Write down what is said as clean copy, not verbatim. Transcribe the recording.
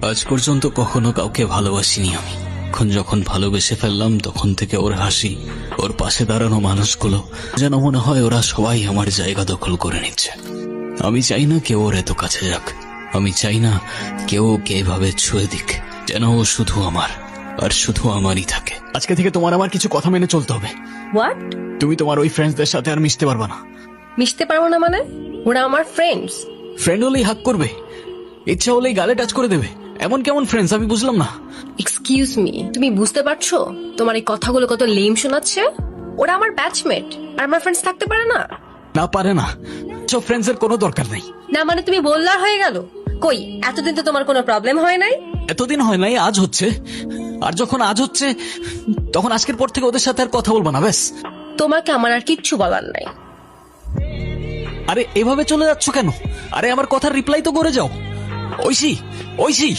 আজ পর্যন্ত কখনো কাউকে ভালোবাসিনি আমি। এখন যখন ভালোবেসে ফেললাম তখন থেকে ওর হাসি, ওর পাশে দাঁড়ানো মানুষগুলো যেন মনে হয় ওরা সবাই আমার জায়গা দখল করে নিচ্ছে। আমি চাই না কেউ ওর এত কাছে যাক, আমি চাই না কেউ ওকে এভাবে ছুঁয়ে দিক। যেন ও শুধু আমার আর শুধু আমারই থাকে। আজকে থেকে তোমার আমার কিছু কথা মেনে চলতে হবে। হোয়াট? তুমি তোমার ওই ফ্রেন্ডসদের সাথে আর মিশতে পারবা না। মিশতে পারবো না মানে? ওরা আমার ফ্রেন্ডস। ফ্রেন্ড হলেই হাক করবে, ইচ্ছা হলেই গালে টাচ করে দেবে, এমন কেমন ফ্রেন্ডস আমি বুঝলাম না। এক্সকিউজ মি, তুমি বুঝতে পারছো তোমার এই কথাগুলো কত লেম শোনাচ্ছে? ওরা আমার ব্যাচমেট আর আমার ফ্রেন্ডস থাকতে পারে না? না পারে না, সব ফ্রেন্ডস এর কোনো দরকার নেই। না মানে তুমি বললার হয়ে গেল? কই এতদিন তো তোমার কোনো প্রবলেম হয় নাই। এতদিন হয় নাই, আজ হচ্ছে। আর যখন আজ হচ্ছে তখন আজকের পর থেকে ওদের সাথে আর কথা বলবো না, ব্যাস। তোমাকে আমার আর কিচ্ছু বলার নাই। আরে এভাবে চলে যাচ্ছ কেন? আরে আমার কথার রিপ্লাই তো করে যাও। ঐশী, ঐশী।